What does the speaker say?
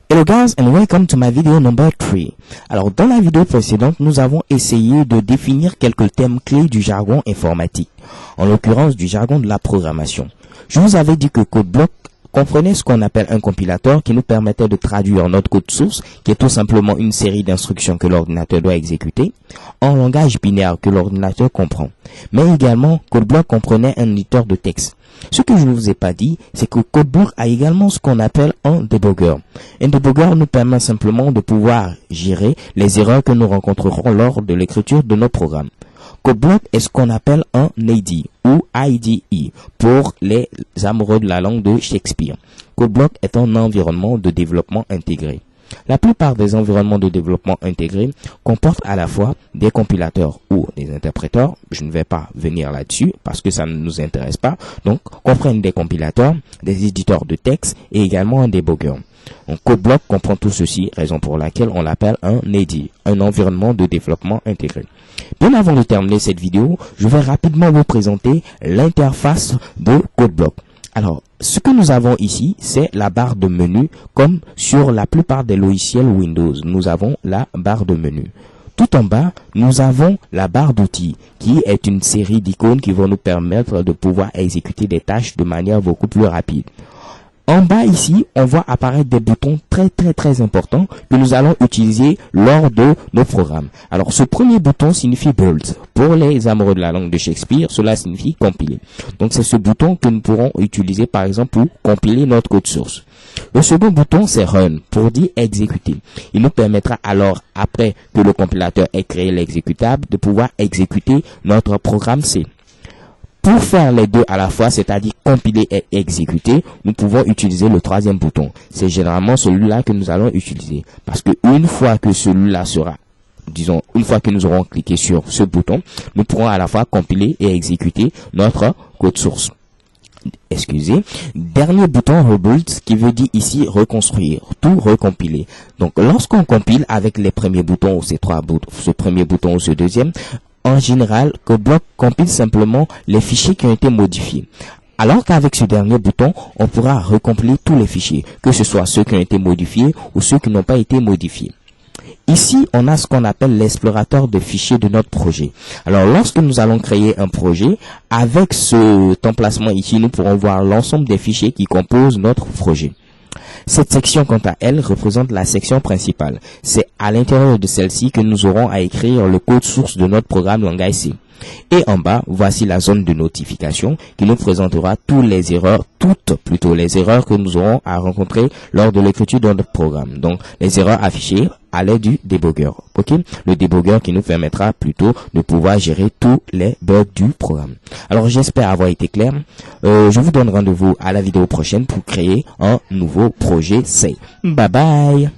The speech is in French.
Hello guys and welcome to my video number 3. Alors dans la vidéo précédente, nous avons essayé de définir quelques thèmes clés du jargon informatique, en l'occurrence du jargon de la programmation. Je vous avais dit que CodeBlock comprenait ce qu'on appelle un compilateur qui nous permettait de traduire notre code source, qui est tout simplement une série d'instructions que l'ordinateur doit exécuter, en langage binaire que l'ordinateur comprend. Mais également, CodeBlock comprenait un éditeur de texte. Ce que je ne vous ai pas dit, c'est que CodeBlock a également ce qu'on appelle un debugger. Un debugger nous permet simplement de pouvoir gérer les erreurs que nous rencontrerons lors de l'écriture de nos programmes. CodeBlock est ce qu'on appelle un IDE ou IDE pour les amoureux de la langue de Shakespeare. CodeBlock est un environnement de développement intégré. La plupart des environnements de développement intégrés comportent à la fois des compilateurs ou des interpréteurs. Je ne vais pas venir là-dessus parce que ça ne nous intéresse pas. Donc, comprennent des compilateurs, des éditeurs de texte et également un debugger. Donc, CodeBlock comprend tout ceci, raison pour laquelle on l'appelle un IDE, un environnement de développement intégré. Bien avant de terminer cette vidéo, je vais rapidement vous présenter l'interface de CodeBlock. Alors, ce que nous avons ici, c'est la barre de menu, comme sur la plupart des logiciels Windows. Nous avons la barre de menu. Tout en bas, nous avons la barre d'outils, qui est une série d'icônes qui vont nous permettre de pouvoir exécuter des tâches de manière beaucoup plus rapide. En bas ici, on voit apparaître des boutons très importants que nous allons utiliser lors de nos programmes. Alors, ce premier bouton signifie Build. Pour les amoureux de la langue de Shakespeare, cela signifie compiler. Donc, c'est ce bouton que nous pourrons utiliser, par exemple, pour compiler notre code source. Le second bouton, c'est Run, pour dire exécuter. Il nous permettra alors, après que le compilateur ait créé l'exécutable, de pouvoir exécuter notre programme C. Pour faire les deux à la fois, c'est-à-dire compiler et exécuter, nous pouvons utiliser le troisième bouton. C'est généralement celui-là que nous allons utiliser. Parce que une fois que celui-là sera, disons, une fois que nous aurons cliqué sur ce bouton, nous pourrons à la fois compiler et exécuter notre code source. Excusez. Dernier bouton Rebuild, qui veut dire ici reconstruire, tout recompiler. Donc, lorsqu'on compile avec les premiers boutons ou ces trois boutons, ce premier bouton ou ce deuxième, en général, CodeBlock compile simplement les fichiers qui ont été modifiés. Alors qu'avec ce dernier bouton, on pourra recompiler tous les fichiers, que ce soit ceux qui ont été modifiés ou ceux qui n'ont pas été modifiés. Ici, on a ce qu'on appelle l'explorateur de fichiers de notre projet. Alors, lorsque nous allons créer un projet, avec cet emplacement ici, nous pourrons voir l'ensemble des fichiers qui composent notre projet. Cette section, quant à elle, représente la section principale. C'est à l'intérieur de celle-ci que nous aurons à écrire le code source de notre programme langage C. Et en bas, voici la zone de notification qui nous présentera toutes les erreurs que nous aurons à rencontrer lors de l'écriture de notre programme. Donc, les erreurs affichées à l'aide du debugger. Ok? Le debugger qui nous permettra plutôt de pouvoir gérer tous les bugs du programme. Alors, j'espère avoir été clair. Je vous donne rendez-vous à la vidéo prochaine pour créer un nouveau projet C. Bye bye!